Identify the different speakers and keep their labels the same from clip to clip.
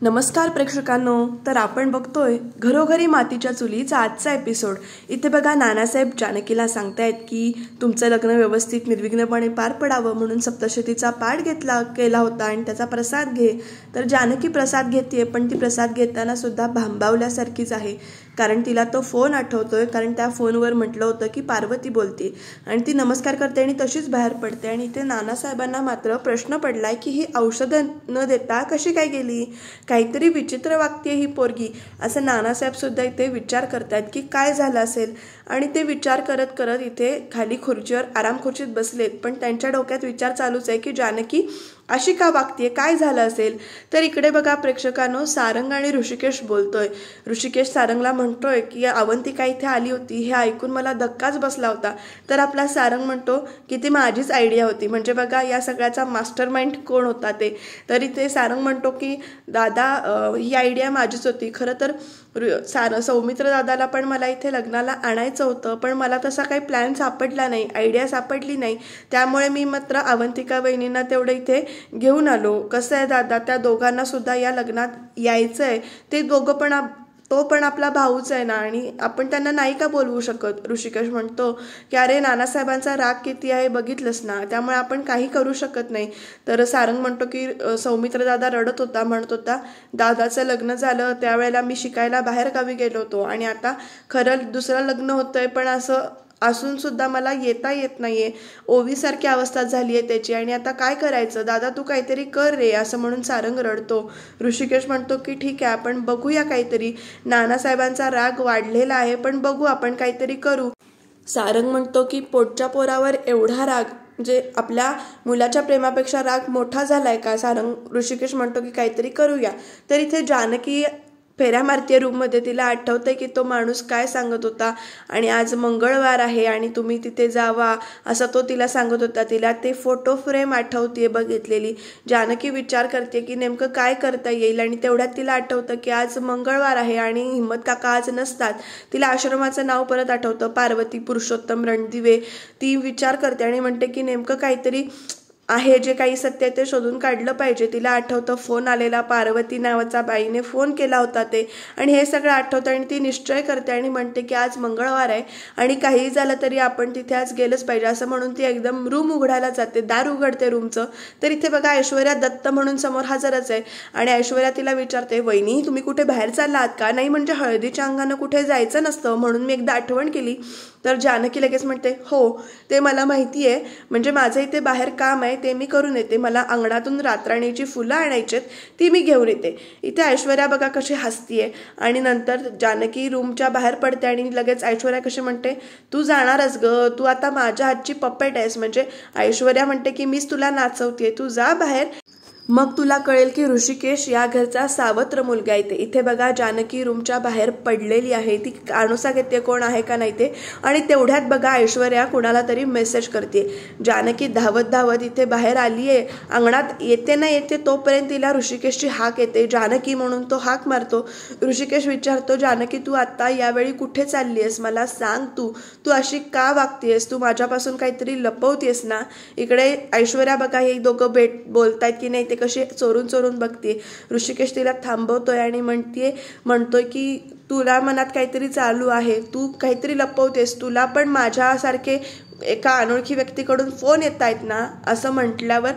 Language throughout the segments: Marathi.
Speaker 1: नमस्कार प्रेक्षकांनो, तर आपण बघतोय घरोघरी मातीच्या चुलीचा आजचा एपिसोड। इथे बघा नानासाहेब जानकीला सांगतायत की तुमचं लग्न व्यवस्थित निर्विघ्नपणे पार पडावं म्हणून सप्तशतीचा पाठ केला होता आणि त्याचा प्रसाद घे। तर जानकी प्रसाद घेते, पण ती प्रसाद घेताना सुद्धा भांबावल्यासारखीच आहे, कारण तिला तो फोन आठवतोय, कारण त्या फोनवर म्हटलं होतं की पार्वती बोलते आणि ती नमस्कार करते आणि तशीच बाहेर पडते। आणि इथे नानासाहेबांना मात्र प्रश्न पडलाय की ही औषधं न देता कशी काय गेली, काहीतरी विचित्र वागते ही पोरगी, असं नानासाहेब सुद्धा इथे विचार करतात की काय झालं असेल। आणि ते विचार करत करत इथे खाली खुर्चीवर आराम खुर्चीत बसलेत, पण त्यांच्या डोक्यात विचार चालूच आहे की जानकी अशी का वागते, काय झालं असेल। तर इकडे बघा प्रेक्षकांनो, सारंग आणि ऋषिकेश बोलतोय। ऋषिकेश सारंगला म्हणतोय की अवंतिका इथे आली होती, हे ऐकून मला धक्काच बसला होता। तर आपला सारंग म्हणतो की ती माझीच आयडिया होती, म्हणजे बघा या सगळ्याचा मास्टर माइंड कोण होता ते। तर इथे सारंग म्हणतो की दादा ही आयडिया माझीच होती, खरं तर सौमित्र दादाला पण मला इथे लग्नाला आणायचं होतं, पण मला तसा काही प्लॅन सापडला नाही, आयडिया सापडली नाही, त्यामुळे मी मात्र अवंतिका वहिनींना तेवढं इथे घेऊन आलो। कसं आहे दादा, त्या दोघांना सुद्धा या लग्नात यायचं आहे, ते दोघं पण तो पण आपला भाऊच आहे ना, आणि आपण त्यांना नाही का बोलवू शकत। ऋषिकेश म्हणतो की अरे नानासाहेबांचा राग किती आहे बघितलंस ना, त्यामुळे आपण काही करू शकत नाही। तर सारंग म्हणतो की सौमित्र दादा रडत होता, म्हणत होता दादाचं लग्न झालं त्यावेळेला मी शिकायला बाहेर गावी गेलो होतो आणि आता खरं दुसरं लग्न होतंय, पण असं असून सुद्धा मला येता येत नाहीये, ओवीसारखी अवस्था झाली आहे त्याची, आणि आता काय करायचं दादा, तू काहीतरी कर रे, असं म्हणून सारंग रडतो। ऋषिकेश म्हणतो की ठीक आहे, आपण बघूया काहीतरी, नानासाहेबांचा राग वाढलेला आहे, पण बघू आपण काहीतरी करू। सारंग म्हणतो की पोटच्या पोरावर एवढा राग, म्हणजे आपल्या मुलाच्या प्रेमापेक्षा राग मोठा झालाय का सारंग। ऋषिकेश म्हणतो की काहीतरी करूया। तर इथे जानकी फेऱ्या मारतीये रूममध्ये, तिला आठवतंय की तो माणूस काय सांगत होता, आणि आज मंगळवार आहे आणि तुम्ही तिथे जावा असं तो तिला सांगत होता। तिला ते फोटो फ्रेम आठवतीये बघितलेली। जानकी विचार करते की नेमकं काय करता येईल, आणि तेवढ्यात तिला आठवतं की आज मंगळवार आहे आणि हिम्मत काका आज नसतात। तिला आश्रमाचं नाव परत आठवतं, पार्वती पुरुषोत्तम रणदिवे। ती विचार करते आणि म्हणते की नेमकं काहीतरी आहे, जे काही सत्य ते शोधून काढलं पाहिजे। तिला आठवतं फोन आलेला, पार्वती नावाचा बाईने फोन केला होता ते, आणि हे सगळं आठवतं आणि ती निश्चय करते आणि म्हणते की आज मंगळवार आहे आणि काही झालं तरी आपण तिथे आज गेलंच पाहिजे, असं म्हणून ती एकदम रूम उघडायला जाते, दार उघडते रूमचं। तर इथे बघा ऐश्वर्या दत्त म्हणून समोर हजरच आहे, आणि ऐश्वर्या तिला विचारते वहिनी तुम्ही कुठे बाहेर चालला आहात का, नाही म्हणजे हळदीच्या अंगानं कुठे जायचं नसतं म्हणून मी एकदा आठवण केली। तर जानकी लगेच म्हणते हो ते मला माहिती आहे, म्हणजे माझं इथे बाहेर काम आहे ते मी करून येते, मला अंगणातून रातराणीची फुलं आणायचेत ती मी घेऊन येते। इथे ऐश्वर्या बघा कशी हसतीये, आणि नंतर जानकी रूमच्या बाहेर पडते आणि लगेच ऐश्वर्या कशी म्हणते तू जाणारच ग, तू आता माझ्या हातची पपेट आहेस, म्हणजे ऐश्वर्या म्हणते की मीच तुला नाचवते, तू जा बाहेर, मग तुला कळेल की ऋषिकेश या घरचा सावत्र मुलगा आहे। इथे बघा जानकी रूमच्या बाहेर पडलेली आहे, ती कानुसा घेते कोण आहे का नाही ते, आणि तेवढ्यात बघा ऐश्वर्या कुणाला तरी मेसेज करते। जानकी धावत धावत इथे बाहेर आली आहे, अंगणात येते ना येते तोपर्यंत तिला ऋषिकेशची हाक येते, जानकी म्हणून तो हाक मारतो। ऋषिकेश विचारतो जानकी तू आता यावेळी कुठे चालली आहेस, मला सांग, तू अशी का वागतेस, तू माझ्यापासून काहीतरी लपवतेस ना। इकडे ऐश्वर्या बघा हे दोघं बोलतायत की नाही ते कशी चोरून चोरून बघते। ऋषिकेश तिला थांबवतोय आणि म्हणतोय की तुला मनात काहीतरी चालू आहे, तू काहीतरी लपवतेस, तुला पण माझ्यासारखे एका अनोळखी व्यक्तीकडून फोन येत आहेत ना, असं म्हटल्यावर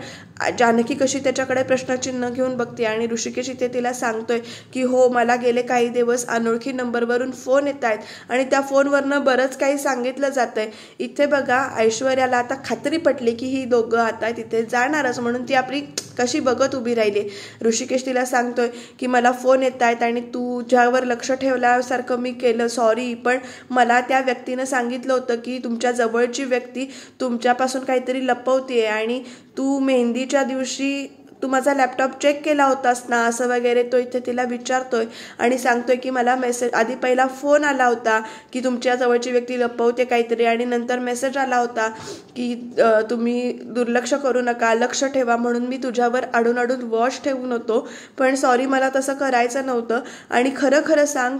Speaker 1: जानकी कशी त्याच्याकडे प्रश्नचिन्ह घेऊन बघते, आणि ऋषिकेश इथे तिला सांगतोय की हो मला गेले काही दिवस अनोळखी नंबरवरून फोन येत आहेत आणि त्या फोनवरनं बरंच काही सांगितलं जातंय। इथे बघा ऐश्वर्याला आता खात्री पटली की ही दोघं आता तिथे जाणारच, म्हणून ती आपली कशी बघत उभी राहिली। ऋषिकेश तिला सांगतोय की मला फोन येत आहेत आणि तुझ्यावर लक्ष ठेवल्यासारखं मी केलं, सॉरी, पण मला त्या व्यक्तीनं सांगितलं होतं की तुमच्या जवळची व्यक्ती तुमच्यापासून काहीतरी लपवतेय, आणि तू मेहंदीच्या दिवशी तू माझा लॅपटॉप चेक केला होतास ना, असं वगैरे तो इथे तिला विचारतोय आणि सांगतोय की मला मेसेज आधी पहिला फोन आला होता की तुमच्या जवळची व्यक्ती लपवते काहीतरी, आणि नंतर मेसेज आला होता की तुम्ही दुर्लक्ष करू नका, लक्ष ठेवा, म्हणून मी तुझ्यावर अडून वॉच ठेवून होतो, पण सॉरी मला तसं करायचं नव्हतं, आणि खरं खरं सांग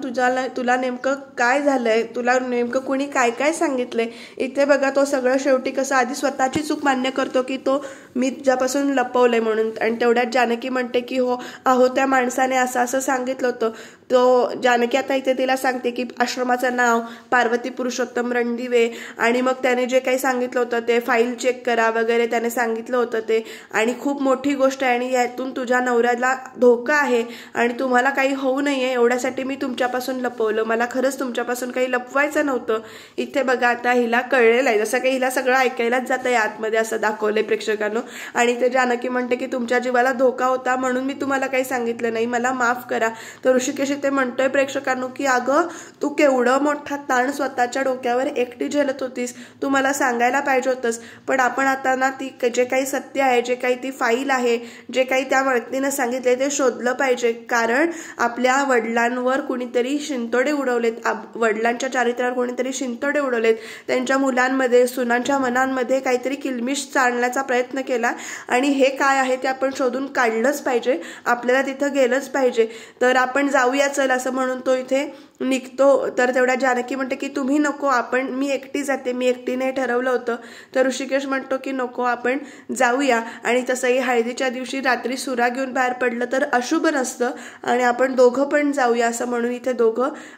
Speaker 1: तुला नेमकं काय झालंय, तुला नेमकं कुणी काय काय सांगितलंय। इथे बघा तो सगळं शेवटी कसं आधी स्वतःची चूक मान्य करतो की तो मी तुझ्यापासून लपवलंय म्हणून, आणि तेवढ्यात जानकी म्हणते की हो अहो त्या माणसाने असं असं सांगितलं होतं. तो जानकी आता इथे तिला सांगते की आश्रमाचं नाव पार्वती पुरुषोत्तम रणदिवे आणि मग त्याने जे काही सांगितलं होतं ते फाईल चेक करा वगैरे त्याने सांगितलं होतं ते, आणि खूप मोठी गोष्ट आहे आणि यातून तुझ्या नवऱ्याला धोका आहे आणि तुम्हाला काही होऊ नये एवढ्यासाठी मी तुमच्यापासून लपवलं. मला खरंच तुमच्यापासून काही लपवायचं नव्हतं. इथे बघा आता हिला कळलेलं आहे, जसं काही हिला सगळं ऐकायलाच जातं आहे आतमध्ये असं दाखवलंय प्रेक्षकांनो. आणि ते जानकी म्हणते की तुमच्या जीवाला धोका होता म्हणून मी तुम्हाला काही सांगितलं नाही, मला माफ करा. तर ऋषिकेश ते म्हणतोय प्रेक्षकांनो की अगं तू केवढं मोठा ताण स्वतःच्या डोक्यावर एकटी झेलत होतीस, तू मला सांगायला पाहिजे होतंस. पण आपण आता ना ती जे काही सत्य आहे, जे काही ती फाईल आहे, जे काही त्या व्यक्तीनं सांगितले ते शोधलं पाहिजे. कारण आपल्या वडिलांवर कुणीतरी शिंतोडे उडवलेत, वडिलांच्या चारित्र्यावर कोणीतरी शिंतोडे उडवलेत, त्यांच्या मुलांमध्ये सुनांच्या मनांमध्ये काहीतरी किलमिश चालण्याचा प्रयत्न केला आणि हे काय आहे ते आपण शोधून काढलंच पाहिजे, आपल्याला तिथं गेलंच पाहिजे. तर आपण जाऊया चल असं म्हणून तो इथे निघतो. तर तेवढ्या जानकी म्हणते की तुम्ही नको, मी एकटी जाते, मी एकटीने ठरवलं होतं. तर ऋषिकेश म्हणतो की नको आपण जाऊया. आणि तसंही हळदीच्या दिवशी रात्री सुरा घेऊन बाहेर पडलं तर अशुभ नसतं आणि आपण दोघं पण जाऊया असं म्हणून इथे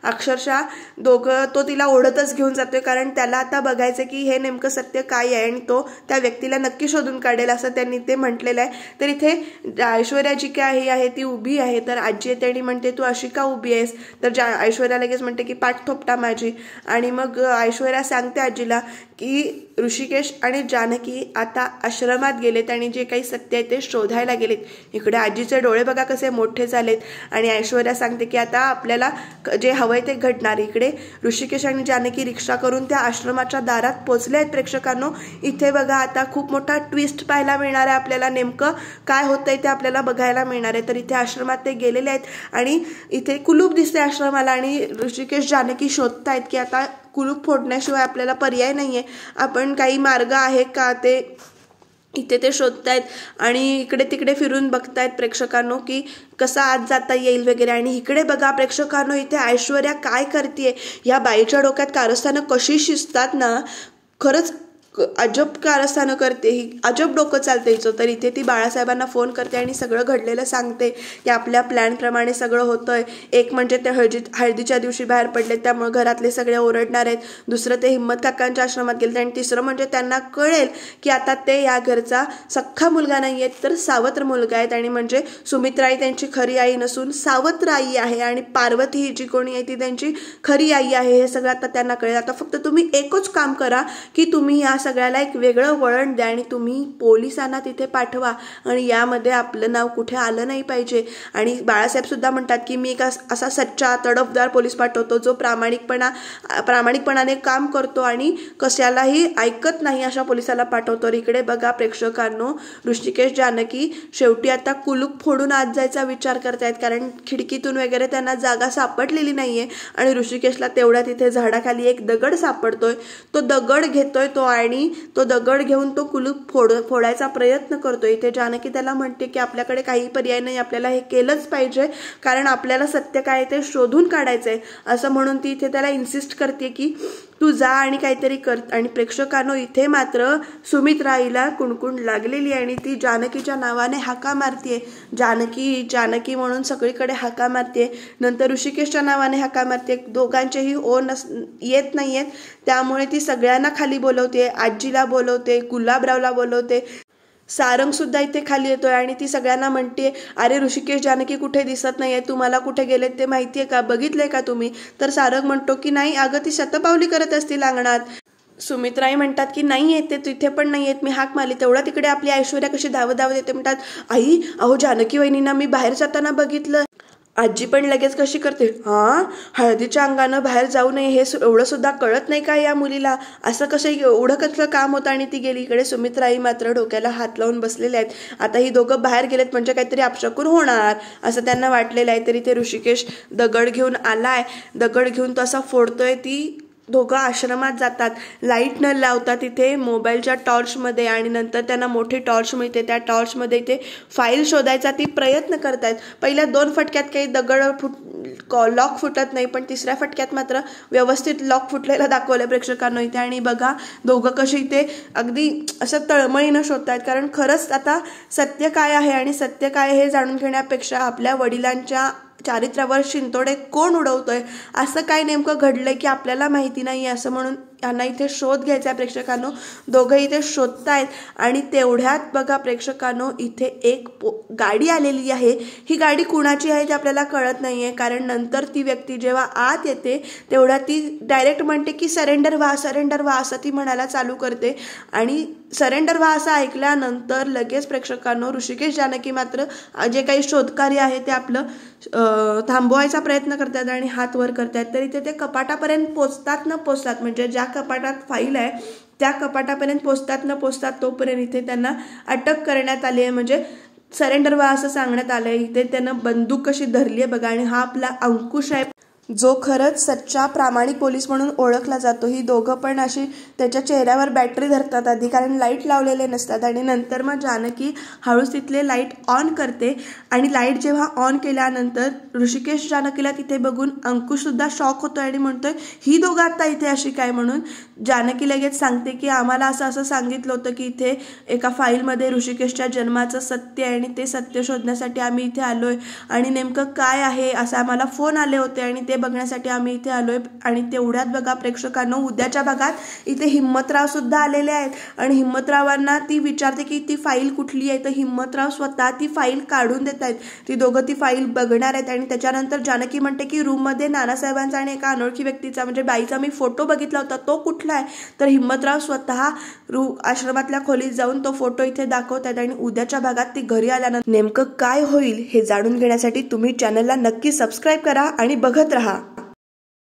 Speaker 1: अक्षरशः तो तिला ओढतच घेऊन जातोय, कारण त्याला आता बघायचं की हे नेमकं सत्य काय आहे आणि तो त्या व्यक्तीला नक्की शोधून काढेल असं त्यांनी ते म्हटलेलं आहे. तर इथे ऐश्वर्या जी काय आहे ती उभी आहे. तर आजी येते आणि म्हणते तू अशी का उभी आहेस. तर ऐश्वर्या लगेच म्हणते की पाठ थोपटा माझी. आणि मग ऐश्वर्या सांगते आजीला की ऋषिकेश आणि जानकी आता आश्रमात गेलेत आणि जे काही सत्य आहे ते शोधायला गेलेत. इकडे आजीचे डोळे बघा कसे मोठे झालेत आणि ऐश्वर्या सांगते की आता आपल्याला जे हवंय ते घडणार. इकडे ऋषिकेश आणि जानकी रिक्षा करून त्या आश्रमाच्या दारात पोहोचले आहेत. प्रेक्षकांनो इथे बघा आता खूप मोठा ट्विस्ट पाहायला मिळणार आहे आपल्याला, नेमकं काय होतंय ते आपल्याला बघायला मिळणार आहे. तर इथे आश्रमात ते गेलेले आहेत आणि इथे कुलूप दिसते आश्रमाला आणि ऋषिकेश जानकी शोधतायत की आता कुलूप फोडण्याशिवाय आपल्याला पर्याय नाहीये, आपण काही मार्ग आहे का ते इथे ते शोधतायत आणि इकडे तिकडे फिरून बघतायत प्रेक्षकांनो की कसं आत जाता येईल वगैरे. आणि इकडे बघा प्रेक्षकांनो इथे ऐश्वर्या काय करते, या बाईच्या डोक्यात कारस्थानं कशी शिजतात ना, खरंच अजब कारस्थानं करते ही, अजब डोकं चालतं हिचं. तर इथे ती बाळासाहेबांना फोन करते आणि सगळं घडलेलं सांगते की आपल्या प्लॅनप्रमाणे सगळं होतंय. एक म्हणजे ते हळदीच्या दिवशी बाहेर पडले त्यामुळे घरातले सगळे ओरडणार आहेत, दुसरं ते हिम्मत काकांच्या आश्रमात गेले आणि तिसरं म्हणजे त्यांना कळेल की आता ते या घरचा सख्खा मुलगा नाही आहेत तर सावत्र मुलगा आहेत आणि म्हणजे सुमित्राई त्यांची खरी आई नसून सावत्र आई आहे आणि पार्वती ही जी कोणी आहे ती त्यांची खरी आई आहे. हे सगळं आता त्यांना कळेल. आता फक्त तुम्ही एकच काम करा की तुम्ही या सगळ्याला एक वेगळं वळण द्या आणि तुम्ही पोलिसांना तिथे पाठवा आणि यामध्ये आपलं नाव कुठे आलं नाही पाहिजे. आणि बाळासाहेब सुद्धा म्हणतात की मी एक असा सच्चा तडफदार पोलीस पाठवतो जो प्रामाणिकपणाने काम करतो आणि कशालाही ऐकत नाही अशा पोलिसाला पाठवतो. इकडे बघा प्रेक्षकांनो ऋषिकेश जानकी शेवटी आता कुलूप फोडून आत जायचा विचार करतायत, कारण खिडकीतून वगैरे त्यांना जागा सापडलेली नाहीये. आणि ऋषिकेशला तेवढ्या तिथे झाडाखाली एक दगड सापडतोय, तो दगड घेतोय तो आणि तो दगड घेऊन तो कुलूप फोडायचा प्रयत्न करतो. इथे जानकी त्याला म्हणते की आपल्याकडे काही पर्याय नाही, आपल्याला हे केलंच पाहिजे कारण आपल्याला सत्य काय ते शोधून काढायचंय असं म्हणून ती इथे त्याला इन्सिस्ट करते की तू जा आणि काहीतरी कर. आणि प्रेक्षकांनो इथे मात्र सुमित्राईला कुणकुण लागलेली आणि ती जानकीच्या नावाने हाका मारतीये, जानकी जानकी म्हणून सगळीकडे हाका मारते. नंतर ऋषिकेशच्या नावाने हाका मारते, दोघांचेही येत नाहीयेत त्यामुळे ती सगळ्यांना खाली बोलवते, आजीला बोलवते, गुलाबरावला बोलवते, सारंग सुद्धा इथे खाली येतोय आणि ती सगळ्यांना म्हणते अरे ऋषिकेश जानकी कुठे दिसत नाहीये, तुम्हाला कुठे गेलेत ते माहितीये का, बघितलंय का तुम्ही. तर सारंग म्हणतो की नाही अगं ती शतपावली करत असतील अंगणात. सुमित्राई म्हणतात की नाही येते तिथे पण नाही येत, मी हाक मारली. तेवढा तिकडे आपली ऐश्वर्या कशी धावत येते, म्हणतात आई अहो जानकी वहिनींना मी बाहेर जाताना बघितलं. आजी पण लगेच कशी करते, हळदीच्या अंगानं बाहेर जाऊ नये हे एवढं सुद्धा कळत नाही का या मुलीला, असं कसं एवढं कसलं काम होतं आणि ती गेली. इकडे सुमित्राई मात्र डोक्याला हात लावून बसलेले आहेत. आता ही दोघं बाहेर गेलेत म्हणजे काहीतरी अपशकुन होणार असं त्यांना वाटलेलं आहे. तरी ते ऋषिकेश दगड घेऊन आलाय, दगड घेऊन तो असा फोडतोय, ती दोघं आश्रमात जातात, लाईट न लावता तिथे मोबाईलच्या टॉर्चमध्ये, आणि नंतर त्यांना मोठी टॉर्च मिळते. त्या टॉर्चमध्ये ते फाईल शोधायचा ती प्रयत्न करतायत. पहिल्या 2 फटक्यात काही दगड लॉक फुटत नाही, पण तिसऱ्या फटक्यात मात्र व्यवस्थित लॉक फुटलेला दाखवलं प्रेक्षकांना इथे. आणि बघा दोघं कशी इथे अगदी असं तळमळीनं शोधतायत, कारण खरंच आता सत्य काय आहे आणि सत्य काय हे जाणून घेण्यापेक्षा आपल्या वडिलांच्या चारित्र्यावर शिंतोडे कोण उडवतोय, असं काय नेमकं घडलंय की आपल्याला माहिती नाही, असं म्हणून यांना इथे शोध घ्यायचा आहे प्रेक्षकांनो. दोघं इथे शोधतायत आणि तेवढ्यात बघा प्रेक्षकांनो इथे एक गाडी आलेली आहे. ही गाडी कुणाची आहे ते आपल्याला कळत नाहीये, कारण नंतर ती व्यक्ती जेव्हा आत येते तेवढ्या ती डायरेक्ट म्हणते की सरेंडर व्हा, सरेंडर व्हा, असं ती म्हणायला चालू करते. आणि सरेंडर व्हा असं ऐकल्यानंतर लगेच प्रेक्षकांनो ऋषिकेश जानकी मात्र जे काही शोधकार्य आहे ते आपलं थांबवायचा प्रयत्न करतात आणि हात वर करतात. तरी ते कपाटापर्यंत पोचतात न पोचतात, म्हणजे ज्या कपाटात फाईल आहे त्या कपाटापर्यंत पोचतात न पोचतात तोपर्यंत इथे त्यांना अटक करण्यात आली आहे, म्हणजे सरेंडर व्हा असं सांगण्यात आलं आहे. इथे त्यानं बंदूक कशी धरली आहे बघा, आणि हा आपला अंकुश आहे जो खरंच सच्चा प्रामाणिक पोलीस म्हणून ओळखला जातो. ही दोघं पण अशी त्याच्या चेहऱ्यावर बॅटरी धरतात आधी, कारण लाईट लावलेले नसतात. आणि नंतर मग जानकी हळूच तिथले लाईट ऑन करते, आणि लाईट जेव्हा ऑन केल्यानंतर ऋषिकेश जानकीला तिथे बघून अंकुश सुद्धा शॉक होतोय आणि म्हणतोय ही दोघं आता इथे अशी काय. म्हणून जानकी लगेच सांगते की आम्हाला असं सांगितलं होतं की इथे एका फाईलमध्ये ऋषिकेशच्या जन्माचं सत्य आहे आणि ते सत्य शोधण्यासाठी आम्ही इथे आलोय, आणि नेमकं काय आहे असं आम्हाला फोन आले होते आणि ते बघण्यासाठी आम्ही इथे आलोय. आणि तेवढ्यात बघा प्रेक्षकांनो उद्याच्या भागात इथे हिम्मतराव सुद्धा आलेले आहेत, आणि हिम्मतरावांना ती विचारते की ती फाईल कुठली आहे, तर हिम्मतराव स्वतः ती फाईल काढून देत आहेत. ती दोघं ती फाईल बघणार आहेत. आणि त्याच्यानंतर जानकी म्हणते की रूममध्ये नानासाहेबांचा आणि एका अनोळखी व्यक्तीचा म्हणजे बाईचा मी फोटो बघितला होता, तो कुठला आहे. तर हिम्मतराव स्वतः आश्रमातल्या खोलीत जाऊन तो फोटो इथे दाखवतात. आणि उद्याच्या भागात ती घरी आल्यानंतर नेमकं काय होईल हे जाणून घेण्यासाठी तुम्ही चॅनलला नक्की सबस्क्राईब करा आणि बघत राहा.